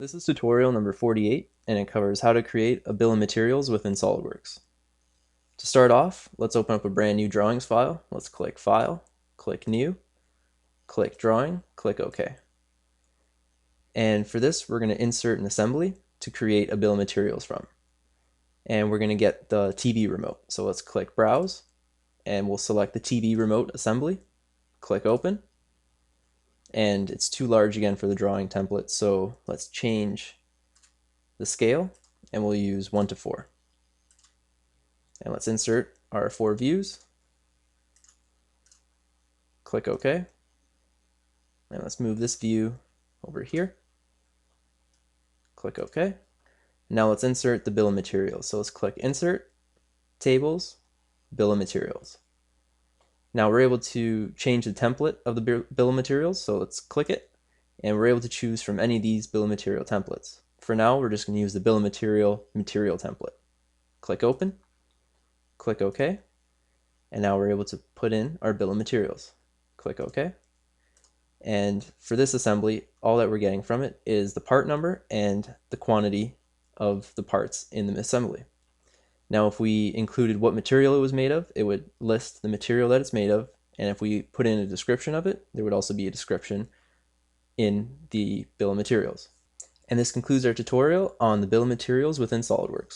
This is tutorial number 48, and it covers how to create a bill of materials within SOLIDWORks. To start off, let's open up a brand new drawings file. Let's click File, click New, click Drawing, click OK. And for this, we're going to insert an assembly to create a bill of materials from. And we're going to get the TV remote. So let's click Browse, and we'll select the TV remote assembly, click Open. And it's too large again for the drawing template, so let's change the scale and we'll use 1:4. And let's insert our 4 views, click OK, and let's move this view over here, click OK. Now let's insert the bill of materials. So let's click Insert, Tables, Bill of Materials. Now we're able to change the template of the bill of materials, so let's click it, and we're able to choose from any of these bill of material templates. For now, we're just going to use the bill of material template. Click Open, click OK, and now we're able to put in our bill of materials. Click OK. And for this assembly, all that we're getting from it is the part number and the quantity of the parts in the assembly. Now if we included what material it was made of, it would list the material that it's made of, and if we put in a description of it, there would also be a description in the bill of materials. And this concludes our tutorial on the bill of materials within SOLIDWORks.